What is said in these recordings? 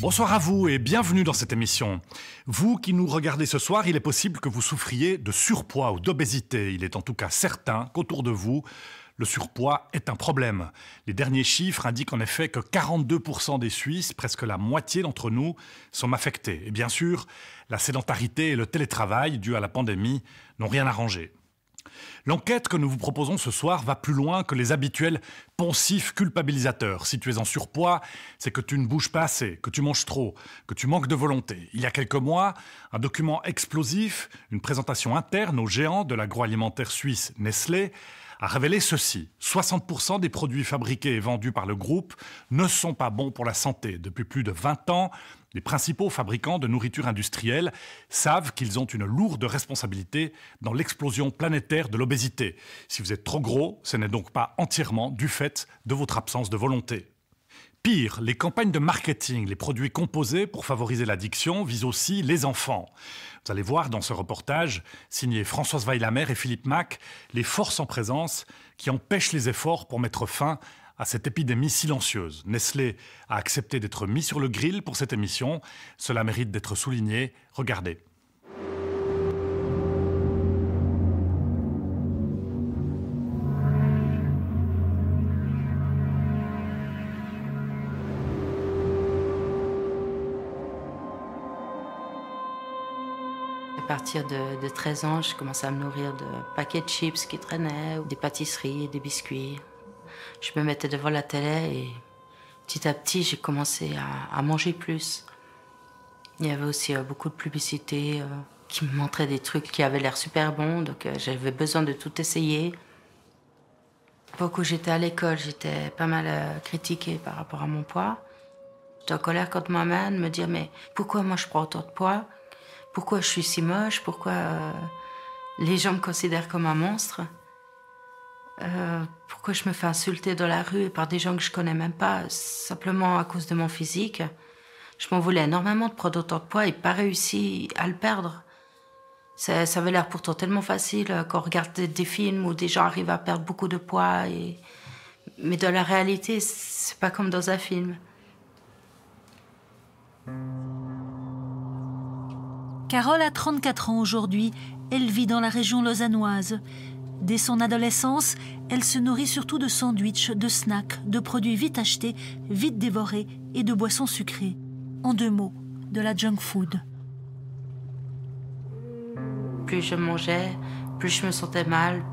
Bonsoir à vous et bienvenue dans cette émission. Vous qui nous regardez ce soir, il est possible que vous souffriez de surpoids ou d'obésité. Il est en tout cas certain qu'autour de vous, le surpoids est un problème. Les derniers chiffres indiquent en effet que 42% des Suisses, presque la moitié d'entre nous, sont affectés. Et bien sûr, la sédentarité et le télétravail dû à la pandémie n'ont rien arrangé. L'enquête que nous vous proposons ce soir va plus loin que les habituels poncifs culpabilisateurs. Si tu es en surpoids, c'est que tu ne bouges pas assez, que tu manges trop, que tu manques de volonté. Il y a quelques mois, un document explosif, une présentation interne aux géants de l'agroalimentaire suisse Nestlé, a révélé ceci. 60% des produits fabriqués et vendus par le groupe ne sont pas bons pour la santé. Depuis plus de 20 ans, les principaux fabricants de nourriture industrielle savent qu'ils ont une lourde responsabilité dans l'explosion planétaire de l'obésité. Si vous êtes trop gros, ce n'est donc pas entièrement du fait de votre absence de volonté. Pire, les campagnes de marketing, les produits composés pour favoriser l'addiction visent aussi les enfants. Vous allez voir dans ce reportage, signé Françoise Weilamer et Philippe Mack, les forces en présence qui empêchent les efforts pour mettre fin à cette épidémie silencieuse. Nestlé a accepté d'être mis sur le grill pour cette émission. Cela mérite d'être souligné. Regardez. À partir de 13 ans, je commençais à me nourrir de paquets de chips qui traînaient, des pâtisseries, des biscuits. Je me mettais devant la télé et petit à petit, j'ai commencé à manger plus. Il y avait aussi beaucoup de publicités qui me montraient des trucs qui avaient l'air super bons, donc j'avais besoin de tout essayer. L'époque où j'étais à l'école, j'étais pas mal critiquée par rapport à mon poids. J'étais en colère contre moi-même, me dire mais pourquoi moi je prends autant de poids ? Pourquoi je suis si moche ? Pourquoi les gens me considèrent comme un monstre ? Pourquoi je me fais insulter dans la rue par des gens que je connais même pas, simplement à cause de mon physique ? Je m'en voulais énormément de prendre autant de poids et pas réussi à le perdre. Ça avait l'air pourtant tellement facile quand on regarde des films où des gens arrivent à perdre beaucoup de poids. Mais dans la réalité, c'est pas comme dans un film. Carole a 34 ans aujourd'hui. Elle vit dans la région lausannoise. Dès son adolescence, elle se nourrit surtout de sandwichs, de snacks, de produits vite achetés, vite dévorés et de boissons sucrées. En 2 mots, de la junk food. Plus je mangeais, plus je me sentais mal,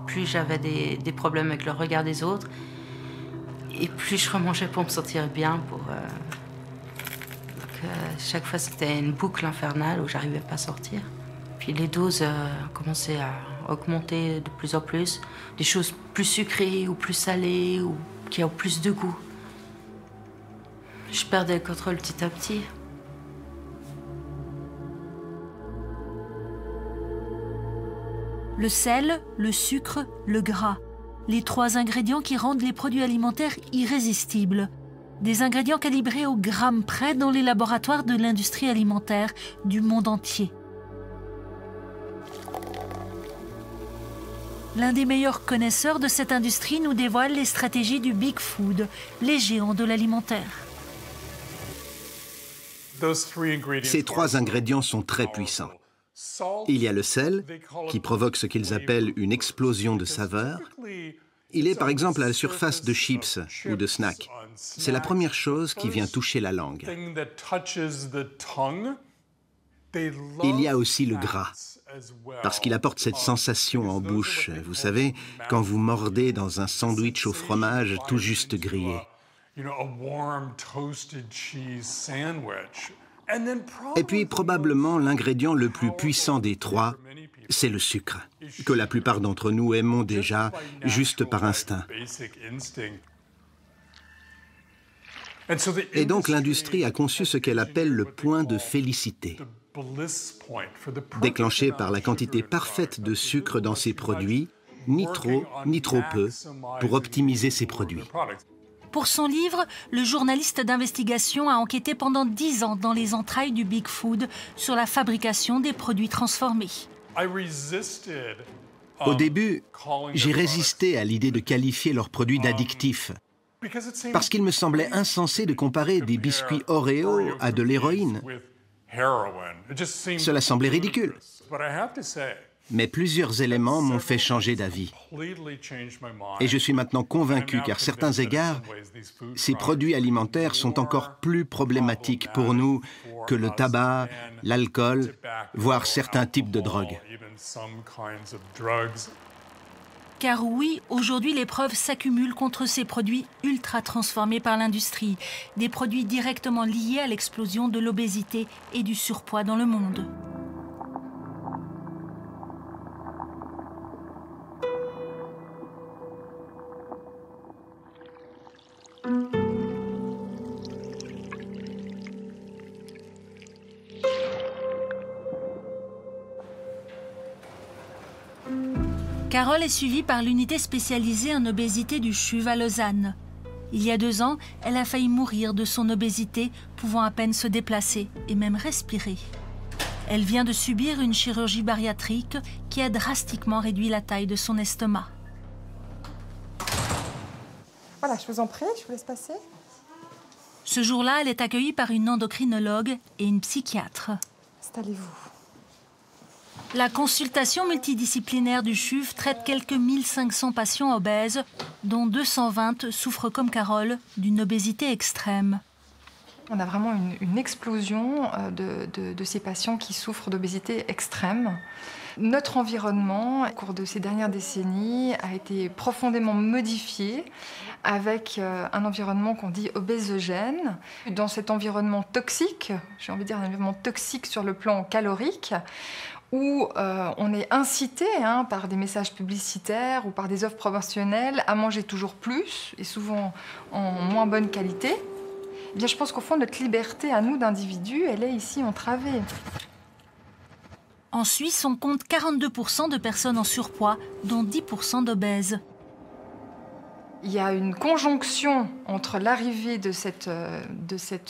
plus j'avais des problèmes avec le regard des autres. Et plus je remangeais pour me sentir bien, chaque fois, c'était une boucle infernale où j'arrivais pas à sortir. Puis les doses commençaient à augmenter de plus en plus. Des choses plus sucrées ou plus salées ou qui ont plus de goût. Je perdais le contrôle petit à petit. Le sel, le sucre, le gras. Les 3 ingrédients qui rendent les produits alimentaires irrésistibles. Des ingrédients calibrés au gramme près dans les laboratoires de l'industrie alimentaire du monde entier. L'un des meilleurs connaisseurs de cette industrie nous dévoile les stratégies du Big Food, les géants de l'alimentaire. Ces 3 ingrédients sont très puissants. Il y a le sel, qui provoque ce qu'ils appellent une explosion de saveur. Il est par exemple à la surface de chips ou de snacks. C'est la première chose qui vient toucher la langue. Il y a aussi le gras, parce qu'il apporte cette sensation en bouche. Vous savez, quand vous mordez dans un sandwich au fromage tout juste grillé. Et puis probablement l'ingrédient le plus puissant des 3, c'est le sucre, que la plupart d'entre nous aimons déjà, juste par instinct. Et donc l'industrie a conçu ce qu'elle appelle le point de félicité, déclenché par la quantité parfaite de sucre dans ses produits, ni trop peu, pour optimiser ses produits. Pour son livre, le journaliste d'investigation a enquêté pendant 10 ans dans les entrailles du Big Food sur la fabrication des produits transformés. Au début, j'ai résisté à l'idée de qualifier leurs produits d'addictifs. Parce qu'il me semblait insensé de comparer des biscuits Oreo à de l'héroïne. Cela semblait ridicule. Mais plusieurs éléments m'ont fait changer d'avis. Et je suis maintenant convaincu qu'à certains égards, ces produits alimentaires sont encore plus problématiques pour nous que le tabac, l'alcool, voire certains types de drogues. Car oui, aujourd'hui, les preuves s'accumulent contre ces produits ultra transformés par l'industrie, des produits directement liés à l'explosion de l'obésité et du surpoids dans le monde. Carole est suivie par l'unité spécialisée en obésité du CHUV à Lausanne. Il y a 2 ans, elle a failli mourir de son obésité, pouvant à peine se déplacer et même respirer. Elle vient de subir une chirurgie bariatrique qui a drastiquement réduit la taille de son estomac. Voilà, je vous en prie, je vous laisse passer. Ce jour-là, elle est accueillie par une endocrinologue et une psychiatre. Installez-vous. La consultation multidisciplinaire du CHUV traite quelques 1500 patients obèses, dont 220 souffrent comme Carole d'une obésité extrême. On a vraiment une explosion de ces patients qui souffrent d'obésité extrême. Notre environnement, au cours de ces dernières décennies, a été profondément modifié avec un environnement qu'on dit obésogène. Dans cet environnement toxique, j'ai envie de dire un environnement toxique sur le plan calorique, où on est incité par des messages publicitaires ou par des offres promotionnelles à manger toujours plus, et souvent en moins bonne qualité, eh bien, je pense qu'au fond, notre liberté à nous d'individus, elle est ici entravée. En Suisse, on compte 42% de personnes en surpoids, dont 10% d'obèses. Il y a une conjonction entre l'arrivée de cette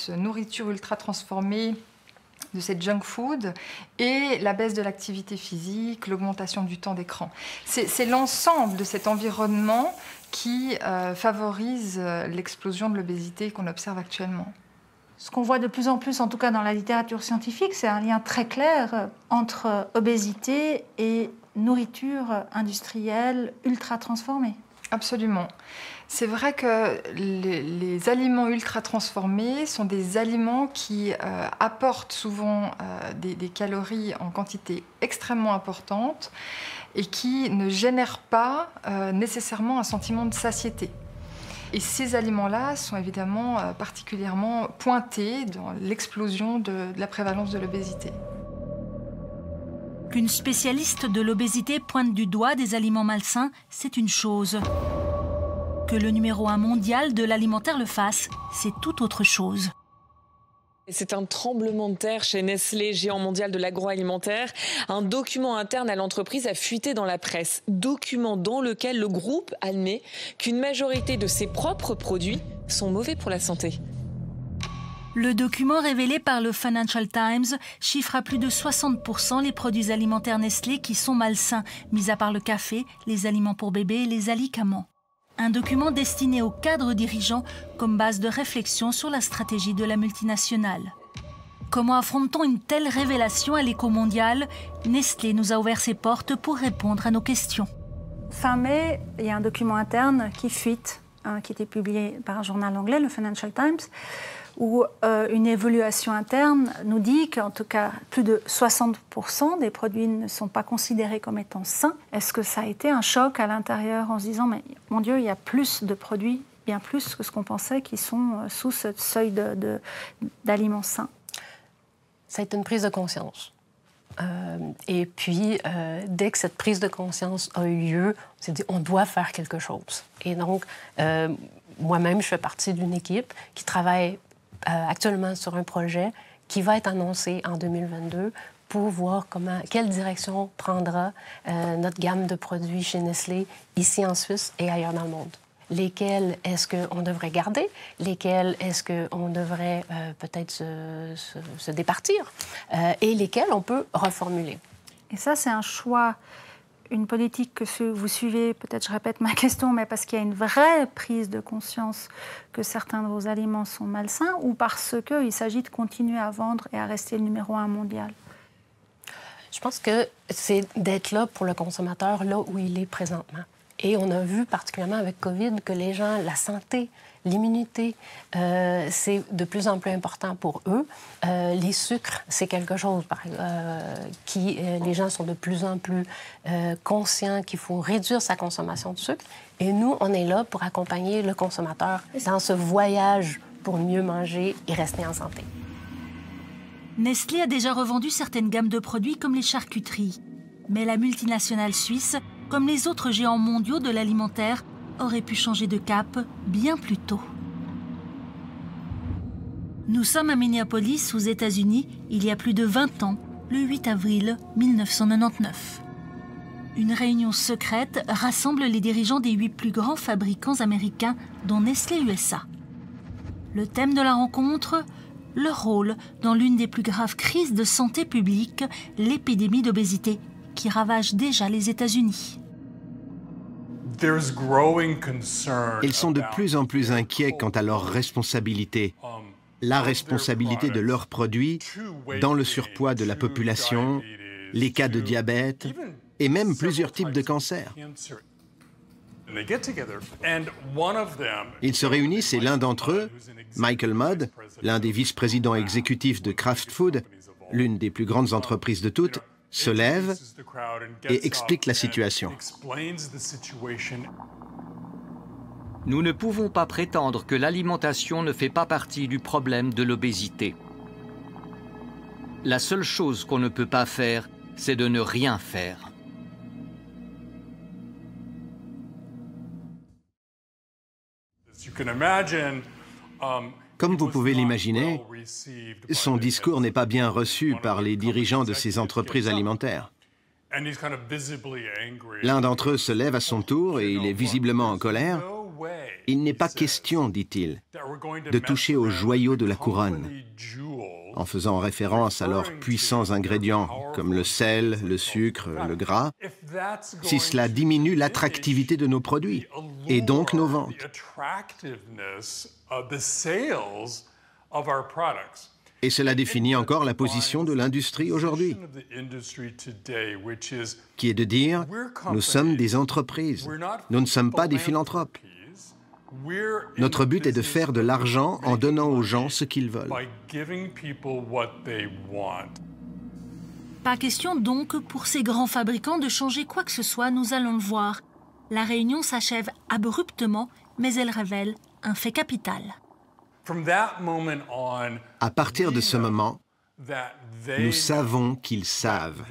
nourriture ultra transformée, de cette junk food, et la baisse de l'activité physique, l'augmentation du temps d'écran. C'est l'ensemble de cet environnement qui favorise l'explosion de l'obésité qu'on observe actuellement. Ce qu'on voit de plus en plus, en tout cas dans la littérature scientifique, c'est un lien très clair entre obésité et nourriture industrielle ultra transformée. Absolument. C'est vrai que les aliments ultra transformés sont des aliments qui apportent souvent des calories en quantité extrêmement importante et qui ne génèrent pas nécessairement un sentiment de satiété. Et ces aliments-là sont évidemment particulièrement pointés dans l'explosion de la prévalence de l'obésité. Qu'une spécialiste de l'obésité pointe du doigt des aliments malsains, c'est une chose. Que le numéro 1 mondial de l'alimentaire le fasse, c'est tout autre chose. C'est un tremblement de terre chez Nestlé, géant mondial de l'agroalimentaire. Un document interne à l'entreprise a fuité dans la presse. Document dans lequel le groupe admet qu'une majorité de ses propres produits sont mauvais pour la santé. Le document révélé par le Financial Times chiffre à plus de 60% les produits alimentaires Nestlé qui sont malsains, mis à part le café, les aliments pour bébés et les alicaments. Un document destiné aux cadres dirigeants comme base de réflexion sur la stratégie de la multinationale. Comment affronte-t-on une telle révélation à l'écho mondial? Nestlé nous a ouvert ses portes pour répondre à nos questions. Fin mai, il y a un document interne qui fuite, qui était publié par un journal anglais, le Financial Times, où une évaluation interne nous dit qu'en tout cas, plus de 60% des produits ne sont pas considérés comme étant sains. Est-ce que ça a été un choc à l'intérieur en se disant « mais mon Dieu, il y a plus de produits, bien plus que ce qu'on pensait, qui sont sous ce seuil d'aliments sains ». Ça a été une prise de conscience. Et puis, dès que cette prise de conscience a eu lieu, on s'est dit on doit faire quelque chose. Et donc, moi-même, je fais partie d'une équipe qui travaille actuellement sur un projet qui va être annoncé en 2022 pour voir quelle direction prendra notre gamme de produits chez Nestlé ici en Suisse et ailleurs dans le monde. Lesquels est-ce qu'on devrait garder? Lesquels est-ce qu'on devrait peut-être se départir? Et lesquels on peut reformuler. Et ça, c'est un choix une politique que vous suivez, peut-être je répète ma question, mais parce qu'il y a une vraie prise de conscience que certains de vos aliments sont malsains, ou parce qu'il s'agit de continuer à vendre et à rester le numéro 1 mondial? Je pense que c'est d'être là pour le consommateur, là où il est présentement. Et on a vu, particulièrement avec COVID, que les gens, la santé, l'immunité, c'est de plus en plus important pour eux. Les sucres, c'est quelque chose les gens sont de plus en plus conscients qu'il faut réduire sa consommation de sucre. Et nous, on est là pour accompagner le consommateur dans ce voyage pour mieux manger et rester en santé. Nestlé a déjà revendu certaines gammes de produits comme les charcuteries. Mais la multinationale suisse, comme les autres géants mondiaux de l'alimentaire, aurait pu changer de cap bien plus tôt. Nous sommes à Minneapolis, aux États-Unis, il y a plus de 20 ans, le 8 avril 1999. Une réunion secrète rassemble les dirigeants des 8 plus grands fabricants américains, dont Nestlé USA. Le thème de la rencontre, leur rôle dans l'une des plus graves crises de santé publique, l'épidémie d'obésité, qui ravage déjà les États-Unis. Ils sont de plus en plus inquiets quant à leur responsabilité, la responsabilité de leurs produits dans le surpoids de la population, les cas de diabète et même plusieurs types de cancers. Ils se réunissent et l'un d'entre eux, Michael Mudd, l'un des vice-présidents exécutifs de Kraft Food, l'une des plus grandes entreprises de toutes, se lève et explique la situation. Nous ne pouvons pas prétendre que l'alimentation ne fait pas partie du problème de l'obésité. La seule chose qu'on ne peut pas faire, c'est de ne rien faire. Comme vous pouvez l'imaginer, son discours n'est pas bien reçu par les dirigeants de ces entreprises alimentaires. L'un d'entre eux se lève à son tour et il est visiblement en colère. Il n'est pas question, dit-il, de toucher aux joyaux de la couronne, en faisant référence à leurs puissants ingrédients comme le sel, le sucre, le gras, si cela diminue l'attractivité de nos produits et donc nos ventes. Et cela définit encore la position de l'industrie aujourd'hui, qui est de dire « nous sommes des entreprises, nous ne sommes pas des philanthropes ». Notre but est de faire de l'argent en donnant aux gens ce qu'ils veulent. Pas question donc pour ces grands fabricants de changer quoi que ce soit, nous allons le voir. La réunion s'achève abruptement, mais elle révèle un fait capital. À partir de ce moment, nous savons qu'ils savent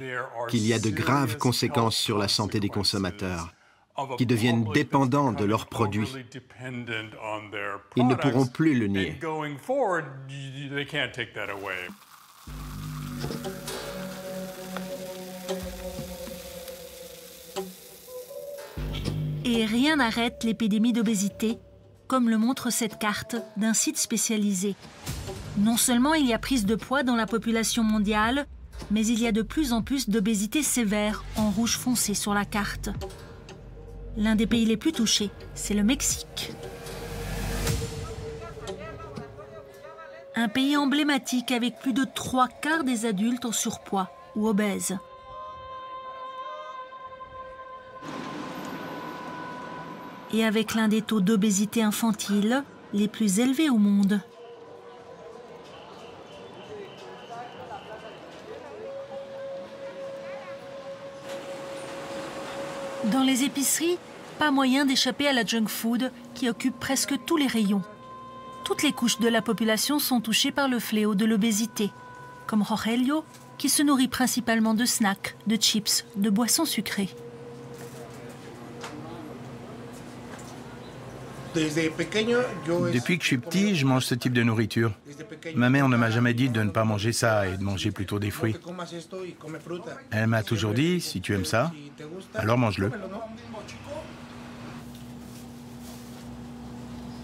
qu'il y a de graves conséquences sur la santé des consommateurs, qui deviennent dépendants de leurs produits. Ils ne pourront plus le nier. Et rien n'arrête l'épidémie d'obésité, comme le montre cette carte d'un site spécialisé. Non seulement il y a prise de poids dans la population mondiale, mais il y a de plus en plus d'obésité sévère en rouge foncé sur la carte. L'un des pays les plus touchés, c'est le Mexique. Un pays emblématique avec plus de 3/4 des adultes en surpoids ou obèses. Et avec l'un des taux d'obésité infantile les plus élevés au monde. Dans les épiceries, pas moyen d'échapper à la junk food qui occupe presque tous les rayons. Toutes les couches de la population sont touchées par le fléau de l'obésité, comme Rogelio, qui se nourrit principalement de snacks, de chips, de boissons sucrées. Depuis que je suis petit, je mange ce type de nourriture. Ma mère ne m'a jamais dit de ne pas manger ça et de manger plutôt des fruits. Elle m'a toujours dit, si tu aimes ça, alors mange-le.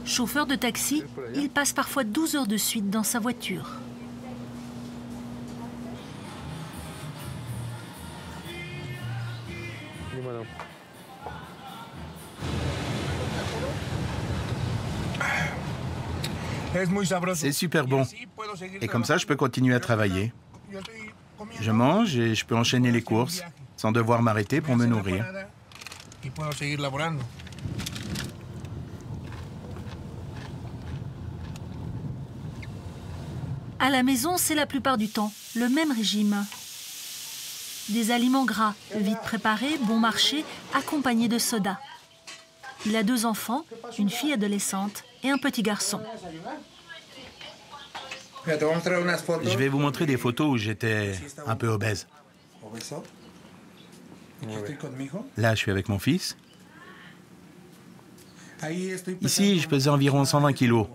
Chauffeur de taxi, il passe parfois 12 heures de suite dans sa voiture. C'est super bon. Et comme ça, je peux continuer à travailler. Je mange et je peux enchaîner les courses sans devoir m'arrêter pour me nourrir. À la maison, c'est la plupart du temps le même régime. Des aliments gras, vite préparés, bon marché, accompagnés de soda. Il a 2 enfants, une fille adolescente et un petit garçon. Je vais vous montrer des photos où j'étais un peu obèse. Là, je suis avec mon fils. Ici, je pesais environ 120 kilos.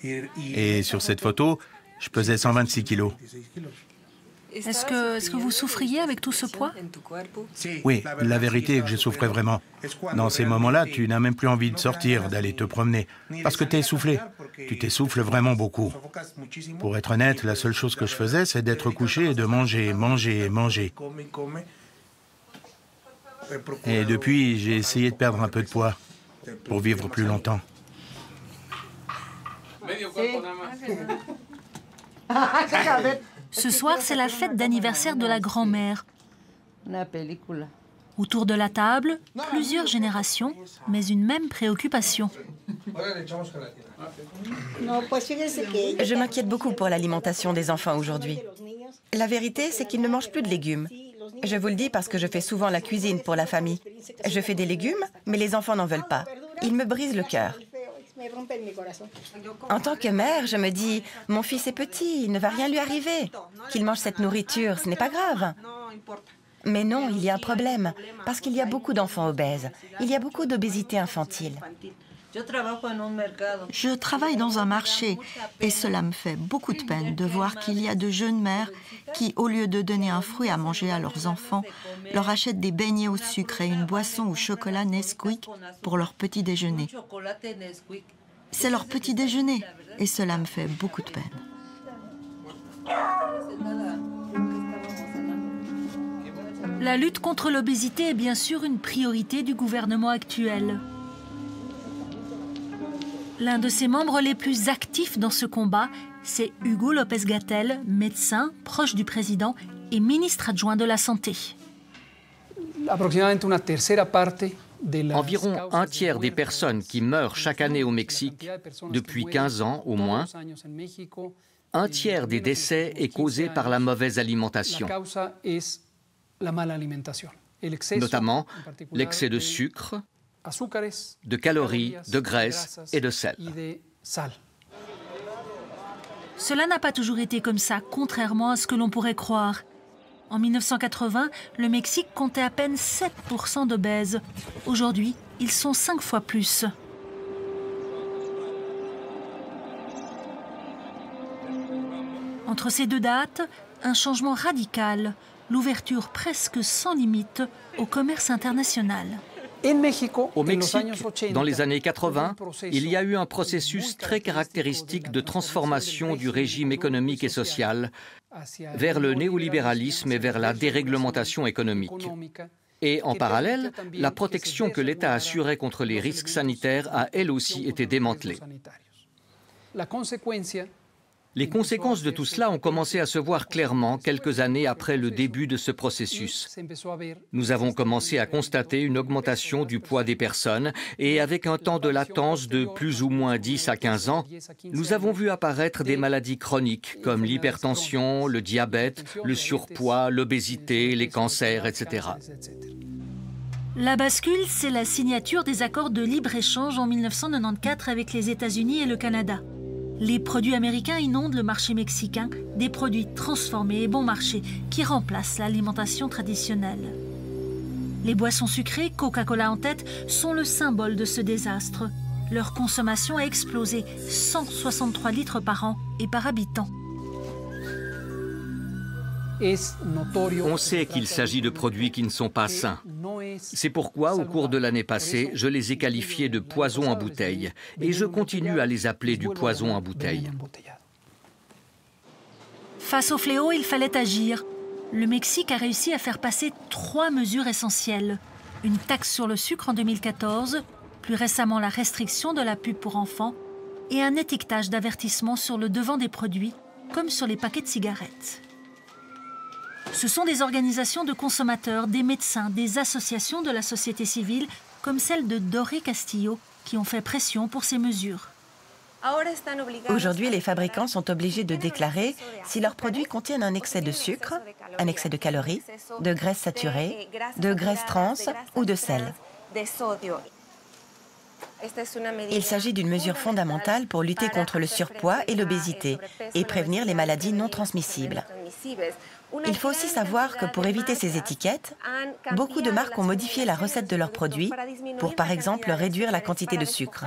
Et sur cette photo, je pesais 126 kilos. Est-ce que vous souffriez avec tout ce poids? Oui, la vérité est que je souffrais vraiment. Dans ces moments-là, tu n'as même plus envie de sortir, d'aller te promener, parce que tu es essoufflé. Tu t'essouffles vraiment beaucoup. Pour être honnête, la seule chose que je faisais, c'est d'être couché et de manger, manger et manger. Et depuis, j'ai essayé de perdre un peu de poids pour vivre plus longtemps. Ce soir, c'est la fête d'anniversaire de la grand-mère. Autour de la table, plusieurs générations, mais une même préoccupation. Je m'inquiète beaucoup pour l'alimentation des enfants aujourd'hui. La vérité, c'est qu'ils ne mangent plus de légumes. Je vous le dis parce que je fais souvent la cuisine pour la famille. Je fais des légumes, mais les enfants n'en veulent pas. Ils me brisent le cœur. En tant que mère, je me dis, mon fils est petit, il ne va rien lui arriver. Qu'il mange cette nourriture, ce n'est pas grave. Mais non, il y a un problème, parce qu'il y a beaucoup d'enfants obèses. Il y a beaucoup d'obésité infantile. Je travaille dans un marché et cela me fait beaucoup de peine de voir qu'il y a de jeunes mères qui, au lieu de donner un fruit à manger à leurs enfants, leur achètent des beignets au sucre et une boisson au chocolat Nesquik pour leur petit déjeuner. C'est leur petit déjeuner et cela me fait beaucoup de peine. La lutte contre l'obésité est bien sûr une priorité du gouvernement actuel. L'un de ses membres les plus actifs dans ce combat, c'est Hugo López-Gatell, médecin, proche du président et ministre adjoint de la Santé. Environ un tiers des personnes qui meurent chaque année au Mexique, depuis 15 ans au moins, un tiers des décès est causé par la mauvaise alimentation. Notamment l'excès de sucre, de calories, de graisse et de sel. Cela n'a pas toujours été comme ça, contrairement à ce que l'on pourrait croire. En 1980, le Mexique comptait à peine 7% d'obèses. Aujourd'hui, ils sont 5 fois plus. Entre ces deux dates, un changement radical, l'ouverture presque sans limite au commerce international. Au Mexique, dans les années 80, il y a eu un processus très caractéristique de transformation du régime économique et social vers le néolibéralisme et vers la déréglementation économique. Et en parallèle, la protection que l'État assurait contre les risques sanitaires a elle aussi été démantelée. Les conséquences de tout cela ont commencé à se voir clairement quelques années après le début de ce processus. Nous avons commencé à constater une augmentation du poids des personnes et avec un temps de latence de plus ou moins 10 à 15 ans, nous avons vu apparaître des maladies chroniques comme l'hypertension, le diabète, le surpoids, l'obésité, les cancers, etc. La bascule, c'est la signature des accords de libre-échange en 1994 avec les États-Unis et le Canada. Les produits américains inondent le marché mexicain, des produits transformés et bon marché qui remplacent l'alimentation traditionnelle. Les boissons sucrées, Coca-Cola en tête, sont le symbole de ce désastre. Leur consommation a explosé, 163 litres par an et par habitant. On sait qu'il s'agit de produits qui ne sont pas sains. C'est pourquoi, au cours de l'année passée, je les ai qualifiés de poison en bouteille. Et je continue à les appeler du poison en bouteille. Face au fléau, il fallait agir. Le Mexique a réussi à faire passer 3 mesures essentielles. Une taxe sur le sucre en 2014, plus récemment la restriction de la pub pour enfants, et un étiquetage d'avertissement sur le devant des produits, comme sur les paquets de cigarettes. Ce sont des organisations de consommateurs, des médecins, des associations de la société civile, comme celle de Doré Castillo, qui ont fait pression pour ces mesures. Aujourd'hui, les fabricants sont obligés de déclarer si leurs produits contiennent un excès de sucre, un excès de calories, de graisses saturées, de graisses trans ou de sel. Il s'agit d'une mesure fondamentale pour lutter contre le surpoids et l'obésité et prévenir les maladies non transmissibles. Il faut aussi savoir que pour éviter ces étiquettes, beaucoup de marques ont modifié la recette de leurs produits pour, par exemple, réduire la quantité de sucre.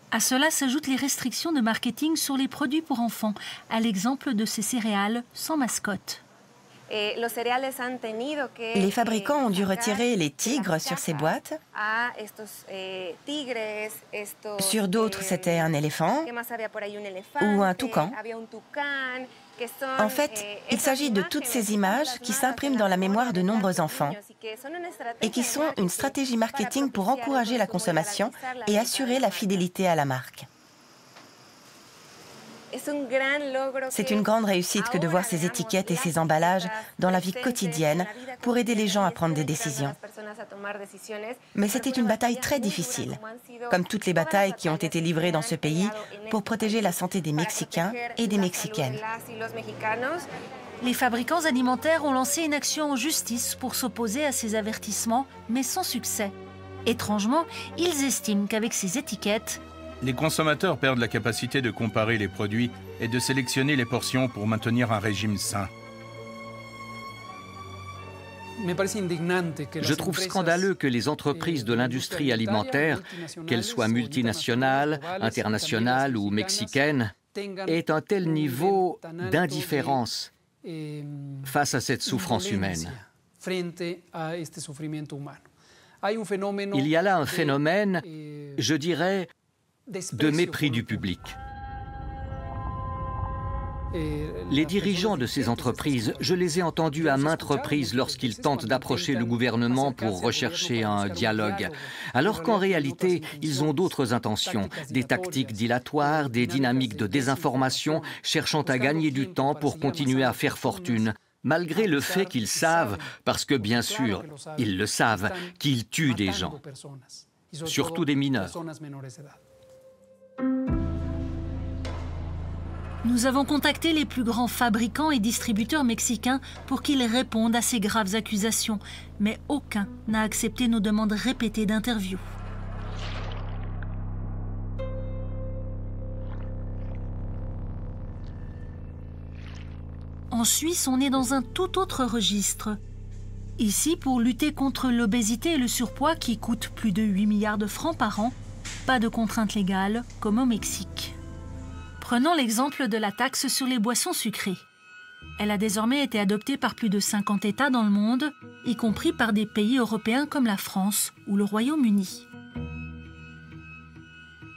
À cela s'ajoutent les restrictions de marketing sur les produits pour enfants, à l'exemple de ces céréales sans mascotte. Les fabricants ont dû retirer les tigres sur ces boîtes. Sur d'autres, c'était un éléphant ou un toucan. En fait, il s'agit de toutes ces images qui s'impriment dans la mémoire de nombreux enfants et qui sont une stratégie marketing pour encourager la consommation et assurer la fidélité à la marque. C'est une grande réussite que de voir ces étiquettes et ces emballages dans la vie quotidienne pour aider les gens à prendre des décisions. Mais c'était une bataille très difficile, comme toutes les batailles qui ont été livrées dans ce pays pour protéger la santé des Mexicains et des Mexicaines. Les fabricants alimentaires ont lancé une action en justice pour s'opposer à ces avertissements, mais sans succès. Étrangement, ils estiment qu'avec ces étiquettes, les consommateurs perdent la capacité de comparer les produits et de sélectionner les portions pour maintenir un régime sain. Je trouve scandaleux que les entreprises de l'industrie alimentaire, qu'elles soient multinationales, internationales ou mexicaines, aient un tel niveau d'indifférence face à cette souffrance humaine. Il y a là un phénomène, je dirais, de mépris du public. Les dirigeants de ces entreprises, je les ai entendus à maintes reprises lorsqu'ils tentent d'approcher le gouvernement pour rechercher un dialogue, alors qu'en réalité, ils ont d'autres intentions, des tactiques dilatoires, des dynamiques de désinformation, cherchant à gagner du temps pour continuer à faire fortune, malgré le fait qu'ils savent, parce que bien sûr, ils le savent, qu'ils tuent des gens, surtout des mineurs. Nous avons contacté les plus grands fabricants et distributeurs mexicains pour qu'ils répondent à ces graves accusations, mais aucun n'a accepté nos demandes répétées d'interview. En Suisse, on est dans un tout autre registre. Ici, pour lutter contre l'obésité et le surpoids qui coûtent plus de 8 milliards de francs par an, pas de contraintes légales comme au Mexique. Prenons l'exemple de la taxe sur les boissons sucrées. Elle a désormais été adoptée par plus de 50 États dans le monde, y compris par des pays européens comme la France ou le Royaume-Uni.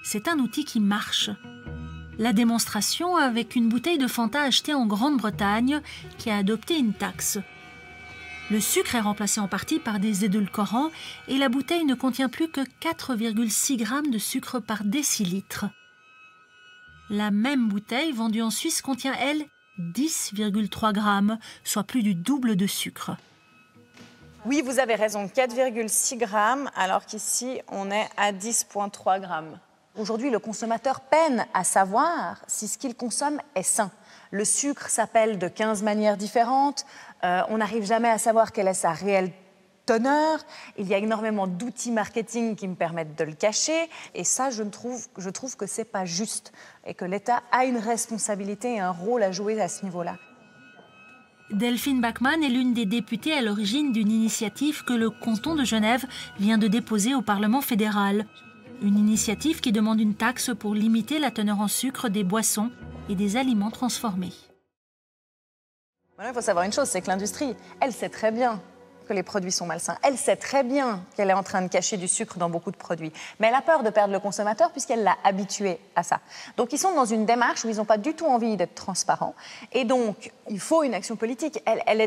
C'est un outil qui marche. La démonstration avec une bouteille de Fanta achetée en Grande-Bretagne qui a adopté une taxe. Le sucre est remplacé en partie par des édulcorants et la bouteille ne contient plus que 4,6 grammes de sucre par décilitre. La même bouteille vendue en Suisse contient, elle, 10,3 grammes, soit plus du double de sucre. Oui, vous avez raison, 4,6 grammes, alors qu'ici, on est à 10,3 grammes. Aujourd'hui, le consommateur peine à savoir si ce qu'il consomme est sain. Le sucre s'appelle de 15 manières différentes, on n'arrive jamais à savoir quelle est sa réelle teneur. Il y a énormément d'outils marketing qui me permettent de le cacher. Et ça, je trouve que ce n'est pas juste et que l'État a une responsabilité et un rôle à jouer à ce niveau-là. Delphine Bachmann est l'une des députées à l'origine d'une initiative que le canton de Genève vient de déposer au Parlement fédéral. Une initiative qui demande une taxe pour limiter la teneur en sucre des boissons et des aliments transformés. Il faut savoir une chose, c'est que l'industrie, elle sait très bien que les produits sont malsains. Elle sait très bien qu'elle est en train de cacher du sucre dans beaucoup de produits. Mais elle a peur de perdre le consommateur puisqu'elle l'a habitué à ça. Donc ils sont dans une démarche où ils n'ont pas du tout envie d'être transparents. Et donc, il faut une action politique. Elle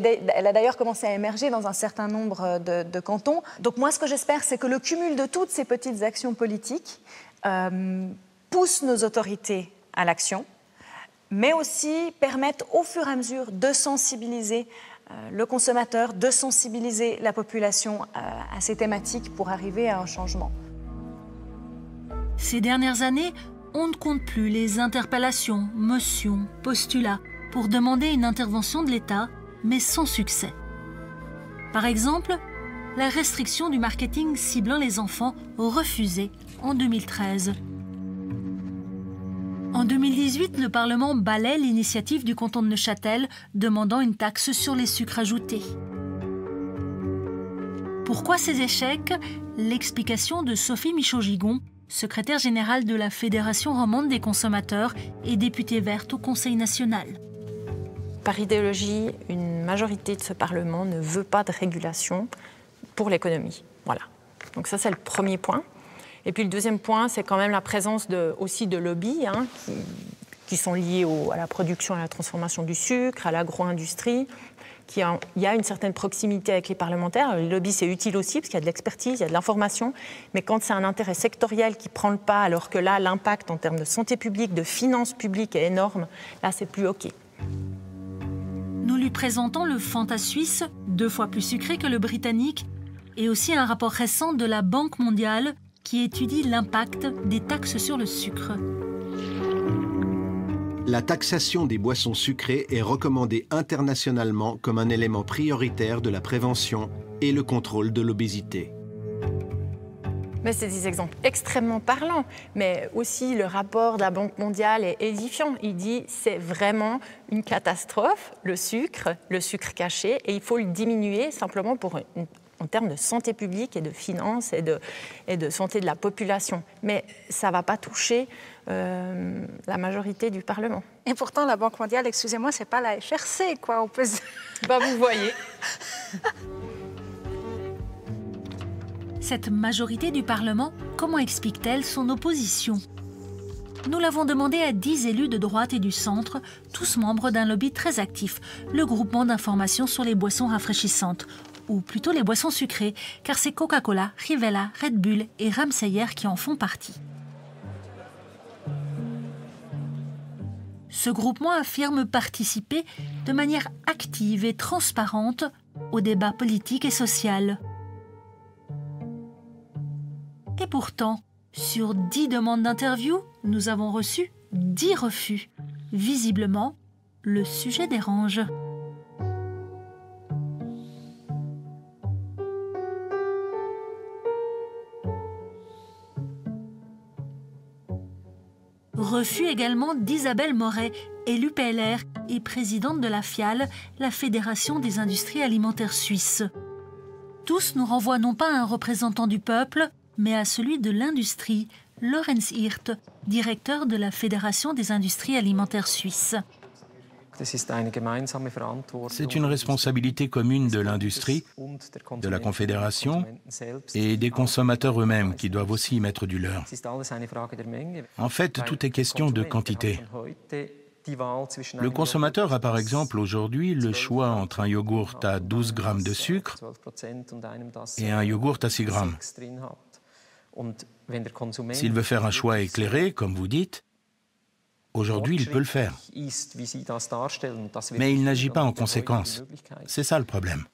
a d'ailleurs commencé à émerger dans un certain nombre de cantons. Donc moi, ce que j'espère, c'est que le cumul de toutes ces petites actions politiques pousse nos autorités à l'action, mais aussi permettent au fur et à mesure de sensibiliser le consommateur, de sensibiliser la population à ces thématiques pour arriver à un changement. Ces dernières années, on ne compte plus les interpellations, motions, postulats pour demander une intervention de l'État, mais sans succès. Par exemple, la restriction du marketing ciblant les enfants refusée en 2013. En 2018, le Parlement balaie l'initiative du canton de Neuchâtel demandant une taxe sur les sucres ajoutés. Pourquoi ces échecs? L'explication de Sophie Michaud-Gigon, secrétaire générale de la Fédération romande des consommateurs et députée verte au Conseil national. Par idéologie, une majorité de ce Parlement ne veut pas de régulation pour l'économie. Voilà. Donc ça, c'est le premier point. Et puis le deuxième point, c'est quand même la présence aussi de lobbies qui sont liés à la production et à la transformation du sucre, à l'agro-industrie. Il y a une certaine proximité avec les parlementaires. Les lobbies, c'est utile aussi parce qu'il y a de l'expertise, il y a de l'information. Mais quand c'est un intérêt sectoriel qui prend le pas, alors que là, l'impact en termes de santé publique, de finances publiques est énorme, là, c'est plus OK. Nous lui présentons le Fanta suisse, 2 fois plus sucré que le britannique, et aussi un rapport récent de la Banque mondiale qui étudie l'impact des taxes sur le sucre. La taxation des boissons sucrées est recommandée internationalement comme un élément prioritaire de la prévention et le contrôle de l'obésité. Mais c'est des exemples extrêmement parlants. Mais aussi, le rapport de la Banque mondiale est édifiant. Il dit c'est vraiment une catastrophe, le sucre caché, et il faut le diminuer simplement en termes de santé publique et de finances et de santé de la population. Mais ça ne va pas toucher la majorité du Parlement. Et pourtant, la Banque mondiale, excusez-moi, ce n'est pas la FRC, quoi. On peut... vous voyez. Cette majorité du Parlement, comment explique-t-elle son opposition? Nous l'avons demandé à 10 élus de droite et du centre, tous membres d'un lobby très actif, le groupement d'information sur les boissons rafraîchissantes, ou plutôt les boissons sucrées, car c'est Coca-Cola, Rivella, Red Bull et Ramsayer qui en font partie. Ce groupement affirme participer de manière active et transparente au débat politique et social. Et pourtant, sur 10 demandes d'interview, nous avons reçu 10 refus. Visiblement, le sujet dérange. Refus également d'Isabelle Moret, élue PLR et présidente de la FIAL, la Fédération des industries alimentaires suisses. Tous nous renvoient non pas à un représentant du peuple, mais à celui de l'industrie, Lorenz Hirt, directeur de la Fédération des industries alimentaires suisses. C'est une responsabilité commune de l'industrie, de la Confédération et des consommateurs eux-mêmes qui doivent aussi y mettre du leur. En fait, tout est question de quantité. Le consommateur a par exemple aujourd'hui le choix entre un yogourt à 12 grammes de sucre et un yogourt à 6 grammes. S'il veut faire un choix éclairé, comme vous dites, aujourd'hui, il peut le faire. Mais il n'agit pas en conséquence. C'est ça le problème.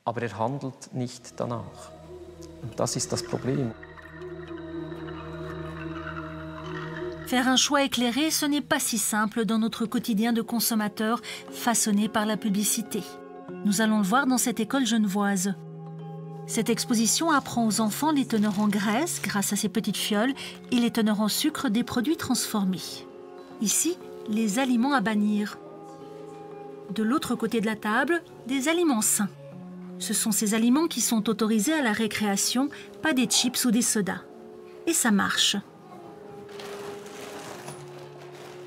Faire un choix éclairé, ce n'est pas si simple dans notre quotidien de consommateur façonné par la publicité. Nous allons le voir dans cette école genevoise. Cette exposition apprend aux enfants les teneurs en graisse grâce à ces petites fioles et les teneurs en sucre des produits transformés. Ici, les aliments à bannir. De l'autre côté de la table, des aliments sains. Ce sont ces aliments qui sont autorisés à la récréation, pas des chips ou des sodas. Et ça marche.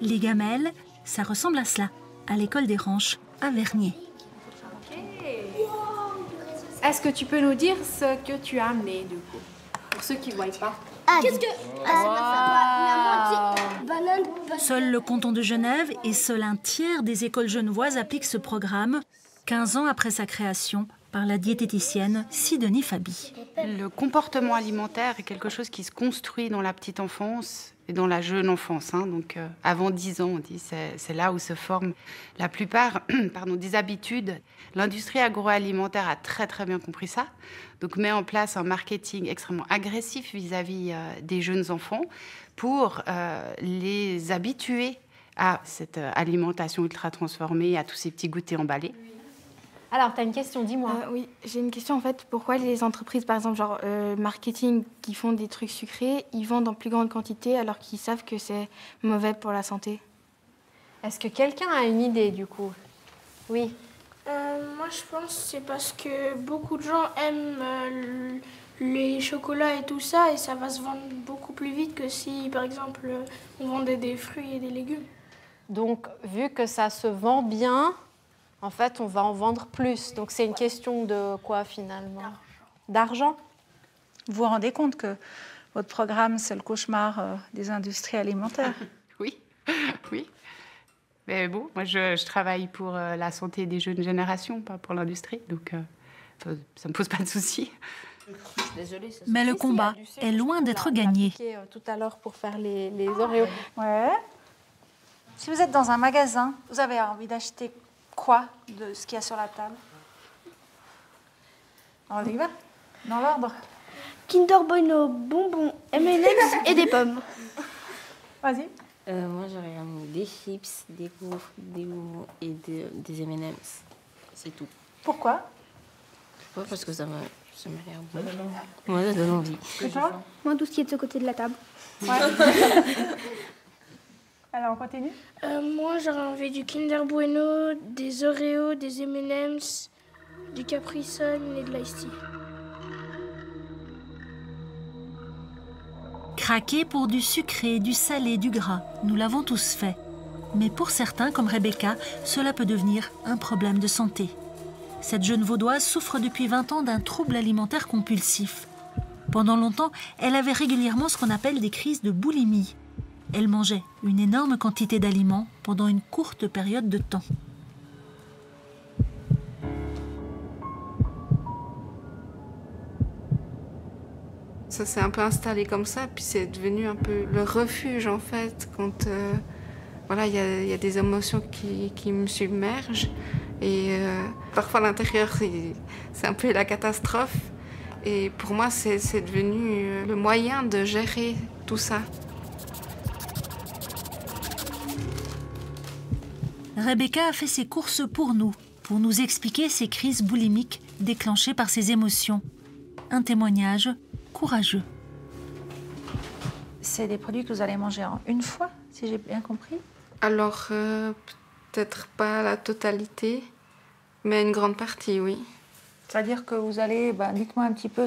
Les gamelles, ça ressemble à cela, à l'école des Ranches, à Vernier. Est-ce que tu peux nous dire ce que tu as amené, du coup, pour ceux qui ne voient pas? Qu'est-ce que... Seul le canton de Genève et seul un tiers des écoles genevoises appliquent ce programme, 15 ans après sa création par la diététicienne Sidonie Fabi. Le comportement alimentaire est quelque chose qui se construit dans la petite enfance et dans la jeune enfance. Donc avant 10 ans, on dit, c'est là où se forment la plupart des habitudes. L'industrie agroalimentaire a très très bien compris ça. Donc met en place un marketing extrêmement agressif vis-à-vis des jeunes enfants pour les habituer à cette alimentation ultra transformée, à tous ces petits goûters emballés. Alors, tu as une question, dis-moi. Oui, j'ai une question en fait. Pourquoi les entreprises, par exemple, genre marketing, qui font des trucs sucrés, ils vendent en plus grande quantité alors qu'ils savent que c'est mauvais pour la santé? Est-ce que quelqu'un a une idée, du coup? Oui. Moi, je pense que c'est parce que beaucoup de gens aiment les chocolats et tout ça, et ça va se vendre beaucoup plus vite que si, par exemple, on vendait des fruits et des légumes. Donc, vu que ça se vend bien, en fait, on va en vendre plus. Donc, c'est une question de quoi, finalement? D'argent. Vous vous rendez compte que votre programme, c'est le cauchemar des industries alimentaires? Oui, oui. Mais bon, moi, je travaille pour la santé des jeunes générations, pas pour l'industrie. Donc, ça ne me pose pas de soucis. Mais le combat est loin d'être gagné. Tout à l'heure pour faire les Oreos. Ouais. Si vous êtes dans un magasin, vous avez envie d'acheter quoi de ce qu'il y a sur la table? On y va, dans l'ordre. Kinder Bueno, bonbons, M&M's et des pommes. Vas-y. Moi, j'aurais amené des chips, des gaufres, des bonbons et des M&M's. C'est tout. Pourquoi? Je sais pas, parce que ça m'a l'air bon. Moi, ça donne envie. C'est ça? Moi, tout ce qui est de ce côté de la table. Ouais. Alors, on continue? Moi, j'aurais envie du Kinder Bueno, des Oreos, des M&M's, du Capri Sun et de l'Ice Tea. Craquer pour du sucré, du salé, du gras, nous l'avons tous fait. Mais pour certains, comme Rebecca, cela peut devenir un problème de santé. Cette jeune vaudoise souffre depuis 20 ans d'un trouble alimentaire compulsif. Pendant longtemps, elle avait régulièrement ce qu'on appelle des crises de boulimie. Elle mangeait une énorme quantité d'aliments pendant une courte période de temps. Ça s'est un peu installé comme ça, puis c'est devenu un peu le refuge en fait, quand voilà, il y a des émotions qui me submergent. Et parfois à l'intérieur, c'est un peu la catastrophe. Et pour moi, c'est devenu le moyen de gérer tout ça. Rebecca a fait ses courses pour nous expliquer ces crises boulimiques déclenchées par ses émotions. Un témoignage courageux. C'est des produits que vous allez manger en une fois, si j'ai bien compris? Alors, peut-être pas la totalité, mais une grande partie, oui. C'est-à-dire que vous allez, dites-moi un petit peu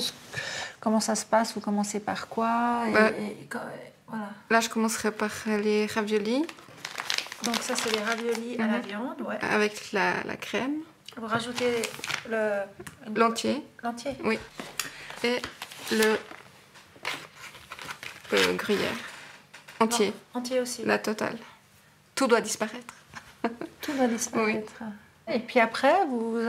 comment ça se passe, vous commencez par quoi voilà. Là, je commencerai par les raviolis. Donc ça, c'est les raviolis à la viande, ouais. Avec la crème. Vous rajoutez l'entier. L'entier? Oui. Et le gruyère. Entier. Non, entier aussi. La totale. Tout doit disparaître. Tout doit disparaître. Oui. Et puis après, vous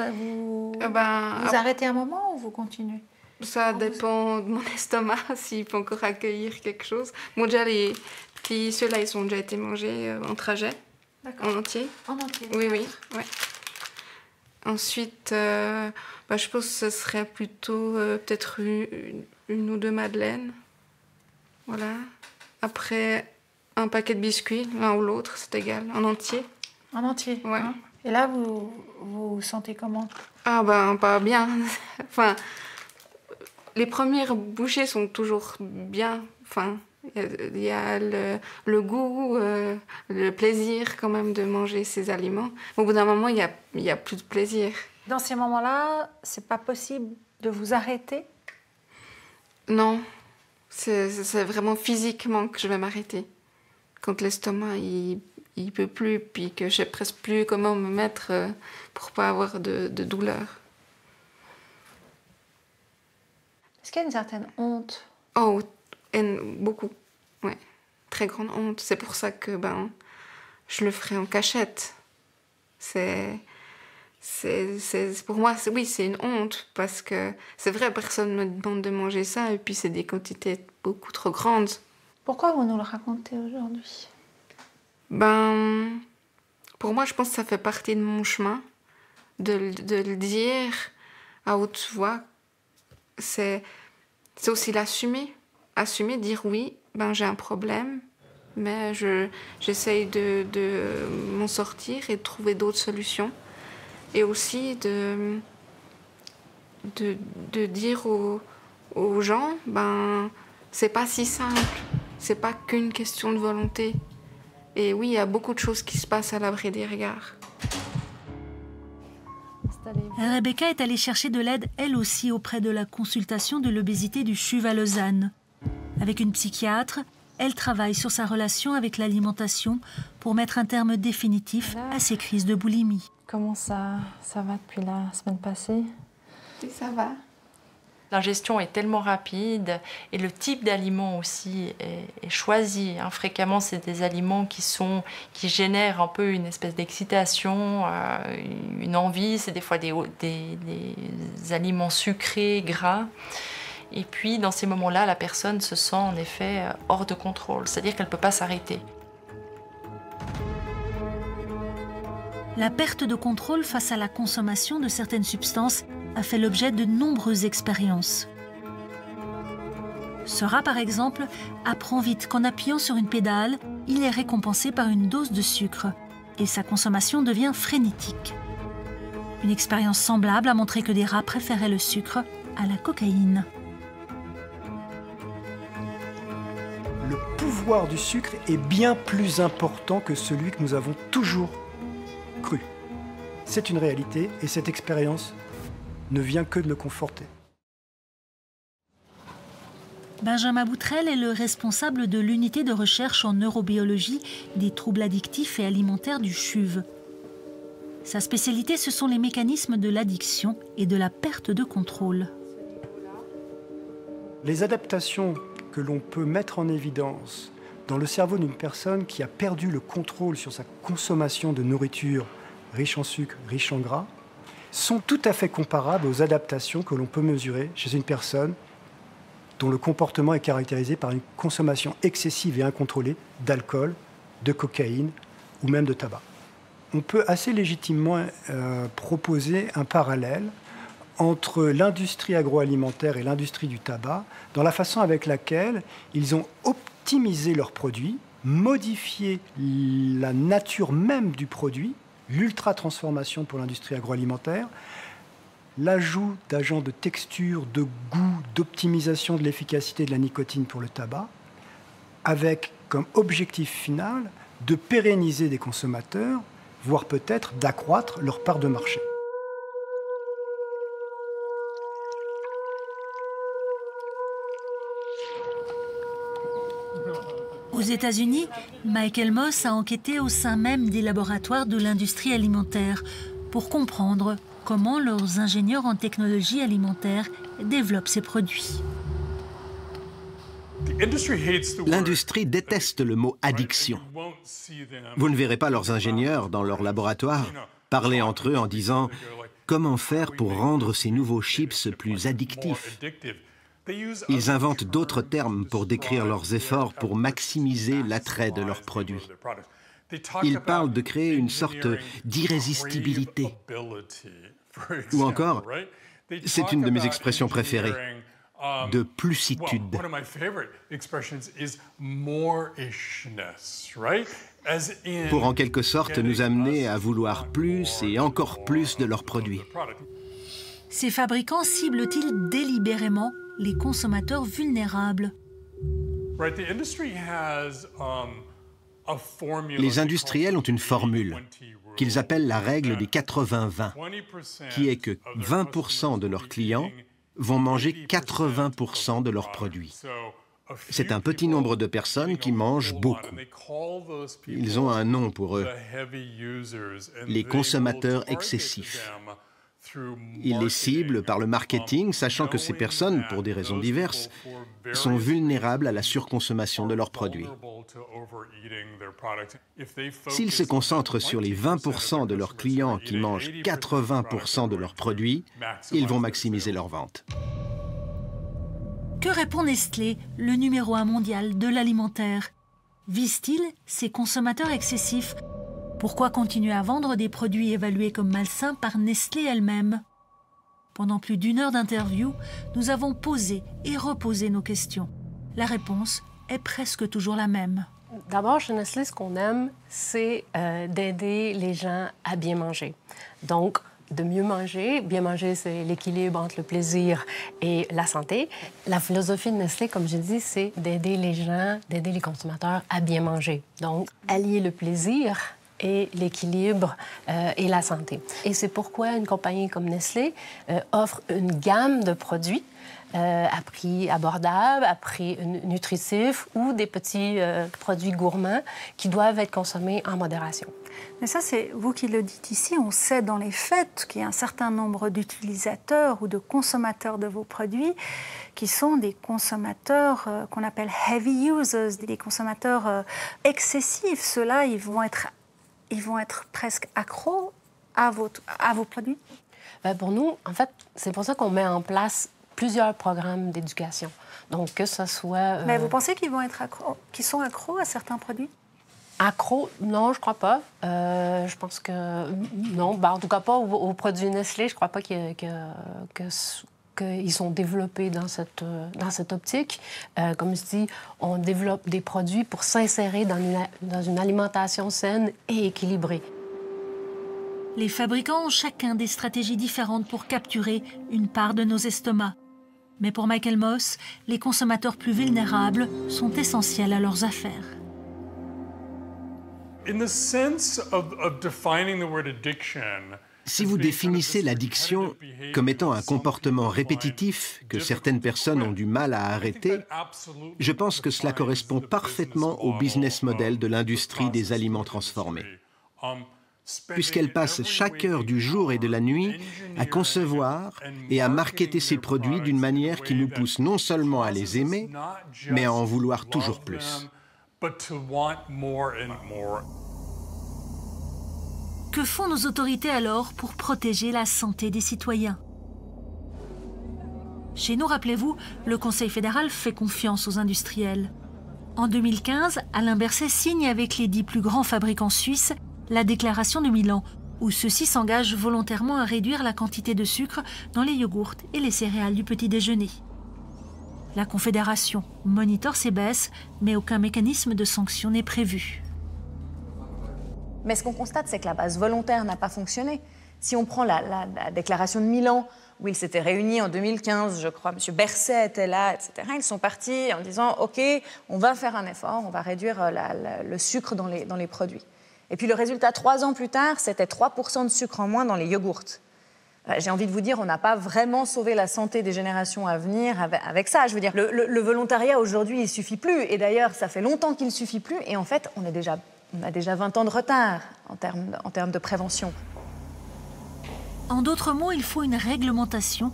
arrêtez un moment ou vous continuez? Ça dépend de mon estomac, s'il peut encore accueillir quelque chose. Bon, déjà, les petits, ceux-là, ils ont déjà été mangés en trajet. D'accord. En entier. En entier. Oui, oui. Ouais. Ensuite, je pense que ce serait plutôt peut-être une ou deux madeleines. Voilà. Après, un paquet de biscuits, l'un ou l'autre, c'est égal, en entier. En entier? Ouais. Hein? Et là, vous vous sentez comment? Ah pas bien. Enfin, les premières bouchées sont toujours bien. Enfin, il y a le goût, le plaisir quand même de manger ces aliments. Au bout d'un moment, il y a plus de plaisir. Dans ces moments-là, c'est pas possible de vous arrêter? Non, c'est vraiment physiquement que je vais m'arrêter. Quand l'estomac, il peut plus, puis que je sais presque plus comment me mettre pour pas avoir de douleur. Est-ce qu'il y a une certaine honte? Oh, beaucoup. Ouais. Très grande honte. C'est pour ça que je le ferai en cachette. Pour moi, c'est une honte, parce que c'est vrai, personne ne me demande de manger ça, et puis c'est des quantités beaucoup trop grandes. Pourquoi vous nous le racontez aujourd'hui? Pour moi, je pense que ça fait partie de mon chemin, de le dire à haute voix. C'est aussi l'assumer. Assumer, dire oui, j'ai un problème, mais j'essaye de m'en sortir et de trouver d'autres solutions. Et aussi de dire aux gens, c'est pas si simple, c'est pas qu'une question de volonté. Et oui, il y a beaucoup de choses qui se passent à l'abri des regards. Rebecca est allée chercher de l'aide, elle aussi, auprès de la consultation de l'obésité du CHUV à Lausanne. Avec une psychiatre, elle travaille sur sa relation avec l'alimentation pour mettre un terme définitif à ses crises de boulimie. Comment ça va depuis la semaine passée? Et ça va. L'ingestion est tellement rapide et le type d'aliment aussi est choisi. Fréquemment, c'est des aliments qui génèrent un peu une espèce d'excitation, une envie. C'est des fois des aliments sucrés, gras. Et puis, dans ces moments-là, la personne se sent en effet hors de contrôle, c'est-à-dire qu'elle ne peut pas s'arrêter. La perte de contrôle face à la consommation de certaines substances a fait l'objet de nombreuses expériences. Sera, par exemple, apprend vite qu'en appuyant sur une pédale, il est récompensé par une dose de sucre et sa consommation devient frénétique. Une expérience semblable a montré que des rats préféraient le sucre à la cocaïne. Le pouvoir du sucre est bien plus important que celui que nous avons toujours cru. C'est une réalité et cette expérience ne vient que de le conforter. Benjamin Boutrel est le responsable de l'unité de recherche en neurobiologie des troubles addictifs et alimentaires du CHUV. Sa spécialité, ce sont les mécanismes de l'addiction et de la perte de contrôle. Les adaptations que l'on peut mettre en évidence dans le cerveau d'une personne qui a perdu le contrôle sur sa consommation de nourriture riche en sucre, riche en gras, sont tout à fait comparables aux adaptations que l'on peut mesurer chez une personne dont le comportement est caractérisé par une consommation excessive et incontrôlée d'alcool, de cocaïne ou même de tabac. On peut assez légitimement proposer un parallèle entre l'industrie agroalimentaire et l'industrie du tabac dans la façon avec laquelle ils ont optimisé leurs produits, modifié la nature même du produit, l'ultra-transformation pour l'industrie agroalimentaire, l'ajout d'agents de texture, de goût, d'optimisation de l'efficacité de la nicotine pour le tabac, avec comme objectif final de pérenniser des consommateurs, voire peut-être d'accroître leur part de marché. Aux États-Unis, Michael Moss a enquêté au sein même des laboratoires de l'industrie alimentaire pour comprendre comment leurs ingénieurs en technologie alimentaire développent ces produits. L'industrie déteste le mot addiction. Vous ne verrez pas leurs ingénieurs dans leur laboratoire parler entre eux en disant « Comment faire pour rendre ces nouveaux chips plus addictifs ?» Ils inventent d'autres termes pour décrire leurs efforts pour maximiser l'attrait de leurs produits. Ils parlent de créer une sorte d'irrésistibilité. Ou encore, c'est une de mes expressions préférées, de plusitude. Pour en quelque sorte nous amener à vouloir plus et encore plus de leurs produits. Ces fabricants ciblent-ils délibérément les consommateurs vulnérables? Les industriels ont une formule qu'ils appellent la règle des 80-20, qui est que 20% de leurs clients vont manger 80% de leurs produits. C'est un petit nombre de personnes qui mangent beaucoup. Ils ont un nom pour eux, les consommateurs excessifs. Il les cible par le marketing, sachant que ces personnes, pour des raisons diverses, sont vulnérables à la surconsommation de leurs produits. S'ils se concentrent sur les 20% de leurs clients qui mangent 80% de leurs produits, ils vont maximiser leurs ventes. Que répond Nestlé, le numéro 1 mondial de l'alimentaire? Vise-t-il ces consommateurs excessifs? Pourquoi continuer à vendre des produits évalués comme malsains par Nestlé elle-même? Pendant plus d'1 heure d'interview, nous avons posé et reposé nos questions. La réponse est presque toujours la même. D'abord, chez Nestlé, ce qu'on aime, c'est d'aider les gens à bien manger. Donc, de mieux manger. Bien manger, c'est l'équilibre entre le plaisir et la santé. La philosophie de Nestlé, comme je dis, c'est d'aider les gens, d'aider les consommateurs à bien manger. Donc, allier le plaisir et l'équilibre et la santé. Et c'est pourquoi une compagnie comme Nestlé offre une gamme de produits à prix abordable, à prix nutritif ou des petits produits gourmands qui doivent être consommés en modération. Mais ça, c'est vous qui le dites ici. On sait dans les faits qu'il y a un certain nombre d'utilisateurs ou de consommateurs de vos produits qui sont des consommateurs qu'on appelle heavy users, des consommateurs excessifs. Ceux-là, ils vont être presque accros à vos produits? Pour nous, en fait, c'est pour ça qu'on met en place plusieurs programmes d'éducation. Donc, que ce soit... Mais vous pensez qu'ils sont accros à certains produits? Accros? Non, je crois pas. Je pense que... Non, en tout cas pas aux produits Nestlé. Je crois pas qu'ils sont développés dans cette optique. Comme je dis, on développe des produits pour s'insérer dans une alimentation saine et équilibrée. Les fabricants ont chacun des stratégies différentes pour capturer une part de nos estomacs. Mais pour Michael Moss, les consommateurs plus vulnérables sont essentiels à leurs affaires. Si vous définissez l'addiction comme étant un comportement répétitif que certaines personnes ont du mal à arrêter, je pense que cela correspond parfaitement au business model de l'industrie des aliments transformés. Puisqu'elle passe chaque heure du jour et de la nuit à concevoir et à marketer ses produits d'une manière qui nous pousse non seulement à les aimer, mais à en vouloir toujours plus. Que font nos autorités alors pour protéger la santé des citoyens? Chez nous, rappelez-vous, le Conseil fédéral fait confiance aux industriels. En 2015, Alain Berset signe avec les 10 plus grands fabricants suisses la déclaration de Milan, où ceux-ci s'engagent volontairement à réduire la quantité de sucre dans les yogourts et les céréales du petit déjeuner. La Confédération monitore ces baisses, mais aucun mécanisme de sanction n'est prévu. Mais ce qu'on constate, c'est que la base volontaire n'a pas fonctionné. Si on prend la déclaration de Milan, où ils s'étaient réunis en 2015, je crois, M. Berset était là, etc., ils sont partis en disant « OK, on va faire un effort, on va réduire le sucre dans les produits ». Et puis le résultat, 3 ans plus tard, c'était 3% de sucre en moins dans les yogourts. J'ai envie de vous dire, on n'a pas vraiment sauvé la santé des générations à venir avec ça. Je veux dire, le volontariat aujourd'hui, il ne suffit plus. Et d'ailleurs, ça fait longtemps qu'il ne suffit plus. Et en fait, on a déjà 20 ans de retard en termes de prévention. En d'autres mots, il faut une réglementation,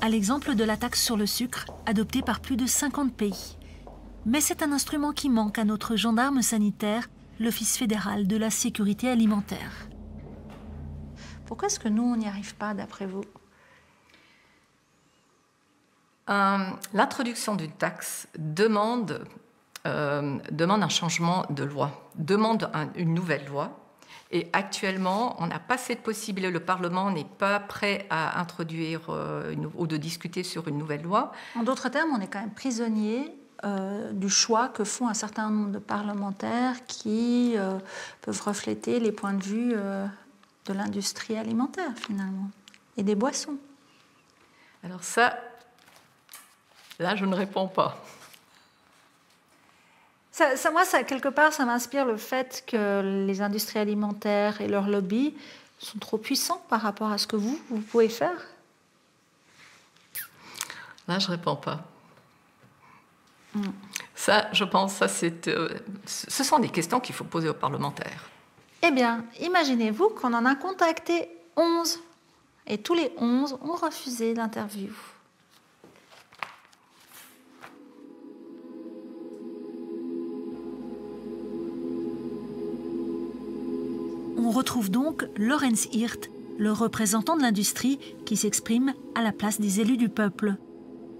à l'exemple de la taxe sur le sucre, adoptée par plus de 50 pays. Mais c'est un instrument qui manque à notre gendarme sanitaire, l'Office fédéral de la sécurité alimentaire. Pourquoi est-ce que nous, on n'y arrive pas, d'après vous? L'introduction d'une taxe demande un changement de loi, demande une nouvelle loi. Et actuellement, on n'a pas cette possibilité. Le Parlement n'est pas prêt à introduire ou de discuter sur une nouvelle loi. En d'autres termes, on est quand même prisonnier du choix que font un certain nombre de parlementaires qui peuvent refléter les points de vue de l'industrie alimentaire, finalement, et des boissons. Alors ça, là, je ne réponds pas. Moi, quelque part, ça m'inspire le fait que les industries alimentaires et leurs lobbies sont trop puissants par rapport à ce que vous pouvez faire. Là, je ne réponds pas. Ça, je pense, ce sont des questions qu'il faut poser aux parlementaires. Eh bien, imaginez-vous qu'on en a contacté 11 et tous les 11 ont refusé l'interview. On retrouve donc Lorenz Hirt, le représentant de l'industrie qui s'exprime à la place des élus du peuple.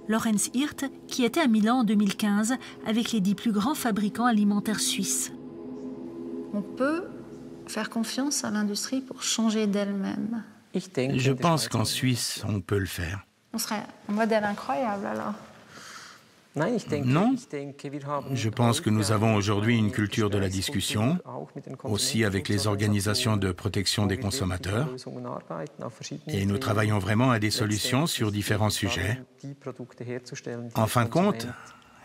Lorenz Hirt, qui était à Milan en 2015 avec les 10 plus grands fabricants alimentaires suisses. On peut faire confiance à l'industrie pour changer d'elle-même. Je pense qu'en Suisse, on peut le faire. On serait un modèle incroyable alors. Non, je pense que nous avons aujourd'hui une culture de la discussion, aussi avec les organisations de protection des consommateurs, et nous travaillons vraiment à des solutions sur différents sujets. En fin de compte,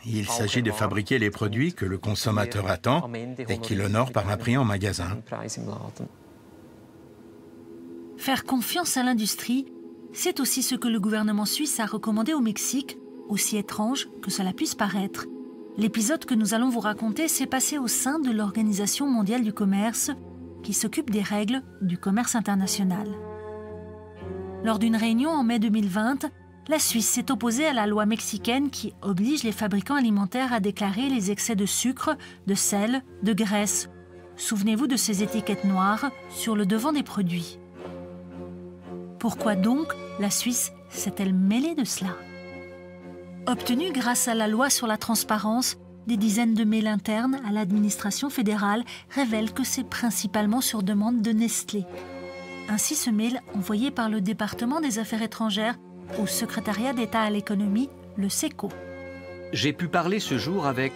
il s'agit de fabriquer les produits que le consommateur attend et qu'il honore par un prix en magasin. Faire confiance à l'industrie, c'est aussi ce que le gouvernement suisse a recommandé au Mexique, aussi étrange que cela puisse paraître. L'épisode que nous allons vous raconter s'est passé au sein de l'Organisation mondiale du commerce, qui s'occupe des règles du commerce international. Lors d'une réunion en mai 2020, la Suisse s'est opposée à la loi mexicaine qui oblige les fabricants alimentaires à déclarer les excès de sucre, de sel, de graisse. Souvenez-vous de ces étiquettes noires sur le devant des produits. Pourquoi donc la Suisse s'est-elle mêlée de cela ? Obtenue grâce à la loi sur la transparence, des dizaines de mails internes à l'administration fédérale révèlent que c'est principalement sur demande de Nestlé. Ainsi, ce mail envoyé par le département des Affaires étrangères au secrétariat d'État à l'économie, le SECO. J'ai pu parler ce jour avec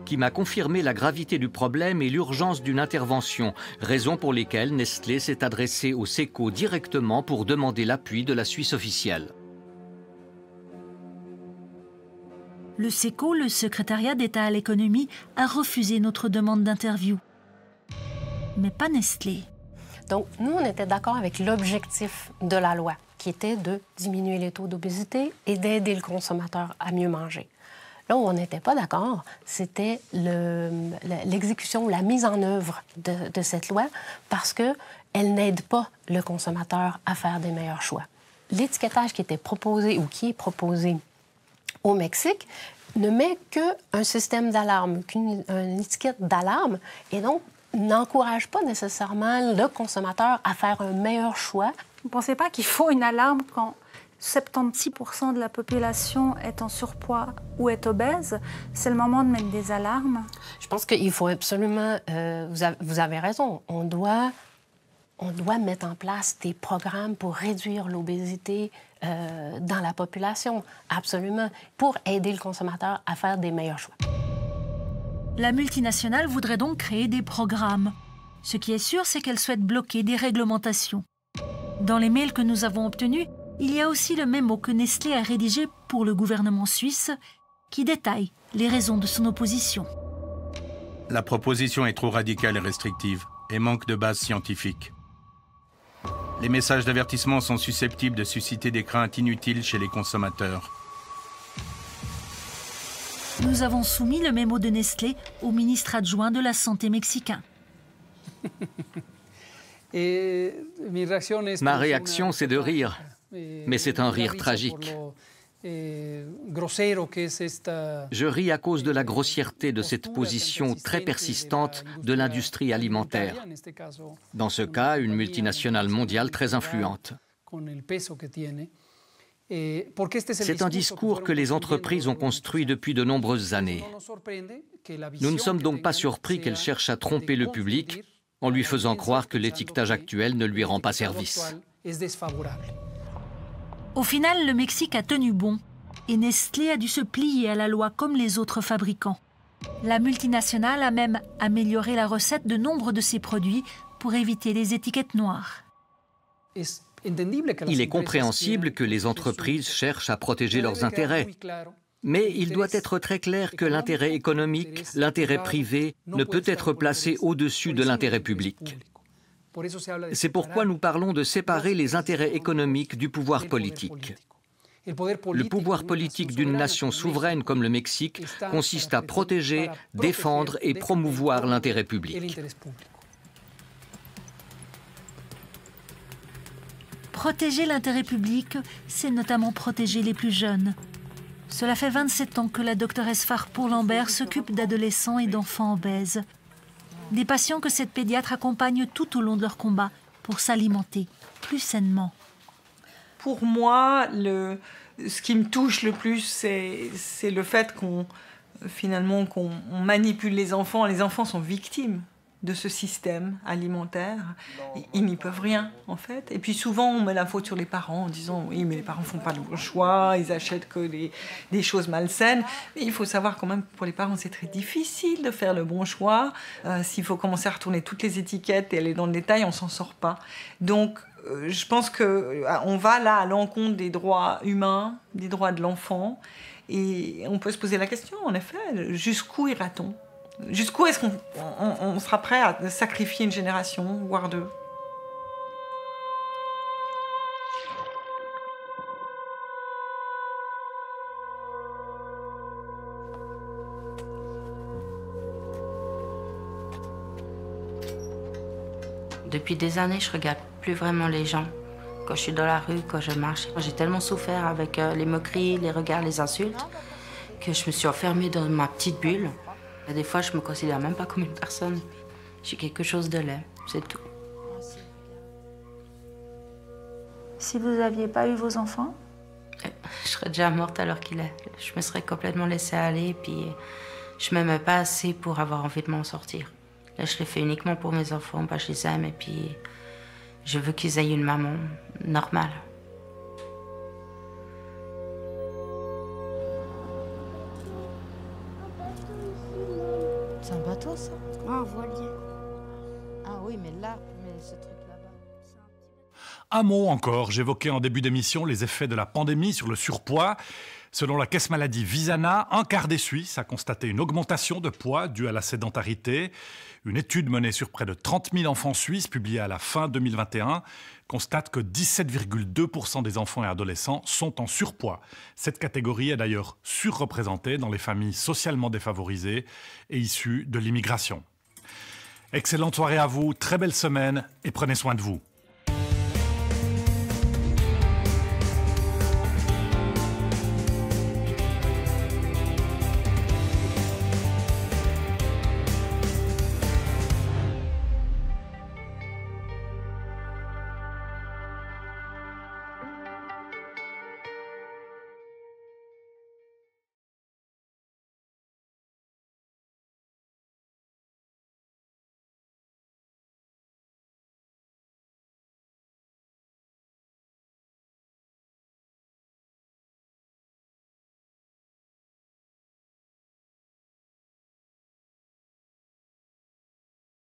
qui m'a confirmé la gravité du problème et l'urgence d'une intervention, raison pour lesquelles Nestlé s'est adressé au SECO directement pour demander l'appui de la Suisse officielle. Le SECO, le secrétariat d'État à l'économie, a refusé notre demande d'interview. Mais pas Nestlé. Donc, nous, on était d'accord avec l'objectif de la loi, qui était de diminuer les taux d'obésité et d'aider le consommateur à mieux manger. Là où on n'était pas d'accord, c'était l'exécution, la mise en œuvre de cette loi, parce qu'elle n'aide pas le consommateur à faire des meilleurs choix. L'étiquetage qui était proposé ou qui est proposé au Mexique ne met qu'un système d'alarme, qu'une étiquette d'alarme, et donc n'encourage pas nécessairement le consommateur à faire un meilleur choix. Vous ne pensez pas qu'il faut une alarme quand 76% de la population est en surpoids ou est obèse? C'est le moment de mettre des alarmes. Je pense qu'il faut absolument... vous avez raison, on doit mettre en place des programmes pour réduire l'obésité dans la population, absolument, pour aider le consommateur à faire des meilleurs choix. La multinationale voudrait donc créer des programmes. Ce qui est sûr, c'est qu'elle souhaite bloquer des réglementations. Dans les mails que nous avons obtenus, il y a aussi le mémo que Nestlé a rédigé pour le gouvernement suisse qui détaille les raisons de son opposition. La proposition est trop radicale et restrictive et manque de base scientifique. Les messages d'avertissement sont susceptibles de susciter des craintes inutiles chez les consommateurs. Nous avons soumis le mémo de Nestlé au ministre adjoint de la Santé mexicain. Ma réaction, c'est de rire, mais c'est un rire tragique. Je ris à cause de la grossièreté de cette position très persistante de l'industrie alimentaire. Dans ce cas, une multinationale mondiale très influente. C'est un discours que les entreprises ont construit depuis de nombreuses années. Nous ne sommes donc pas surpris qu'elles cherchent à tromper le public en lui faisant croire que l'étiquetage actuel ne lui rend pas service. Au final, le Mexique a tenu bon et Nestlé a dû se plier à la loi comme les autres fabricants. La multinationale a même amélioré la recette de nombre de ses produits pour éviter les étiquettes noires. Il est compréhensible que les entreprises cherchent à protéger leurs intérêts. Mais il doit être très clair que l'intérêt économique, l'intérêt privé, ne peut être placé au-dessus de l'intérêt public. C'est pourquoi nous parlons de séparer les intérêts économiques du pouvoir politique. Le pouvoir politique d'une nation souveraine comme le Mexique consiste à protéger, défendre et promouvoir l'intérêt public. Protéger l'intérêt public, c'est notamment protéger les plus jeunes. Cela fait 27 ans que la doctoresse Farpour-Lambert s'occupe d'adolescents et d'enfants obèses. Des patients que cette pédiatre accompagne tout au long de leur combat pour s'alimenter plus sainement. Pour moi, ce qui me touche le plus, c'est le fait qu'on manipule les enfants. Les enfants sont victimes de ce système alimentaire. Ils n'y peuvent rien, en fait. Et puis souvent, on met la faute sur les parents en disant « oui, mais les parents ne font pas le bon choix, ils achètent que des choses malsaines ». Mais il faut savoir quand même, pour les parents, c'est très difficile de faire le bon choix. S'il faut commencer à retourner toutes les étiquettes et aller dans le détail, on ne s'en sort pas. Donc, je pense qu'on va là à l'encontre des droits humains, des droits de l'enfant. Et on peut se poser la question, en effet, jusqu'où ira-t-on ? Jusqu'où est-ce qu'on sera prêt à sacrifier une génération, voire deux ? Depuis des années, je regarde plus vraiment les gens. Quand je suis dans la rue, quand je marche, j'ai tellement souffert avec les moqueries, les regards, les insultes, que je me suis enfermée dans ma petite bulle. Et des fois, je me considère même pas comme une personne. Je suis quelque chose de laid, c'est tout. Si vous n'aviez pas eu vos enfants? Je serais déjà morte à l'heure qu'il est. Je me serais complètement laissée aller, puis je m'aimais pas assez pour avoir envie de m'en sortir. Là, je l'ai fait uniquement pour mes enfants, je les aime, et puis je veux qu'ils aient une maman normale. C'est un bateau, ça? Ah, un voilier. Ah oui, mais là, ce truc-là-bas... Un mot encore, j'évoquais en début d'émission les effets de la pandémie sur le surpoids. Selon la caisse maladie Visana, un quart des Suisses a constaté une augmentation de poids due à la sédentarité. Une étude menée sur près de 30 000 enfants suisses, publiée à la fin 2021, constate que 17,2% des enfants et adolescents sont en surpoids. Cette catégorie est d'ailleurs surreprésentée dans les familles socialement défavorisées et issues de l'immigration. Excellente soirée à vous, très belle semaine et prenez soin de vous.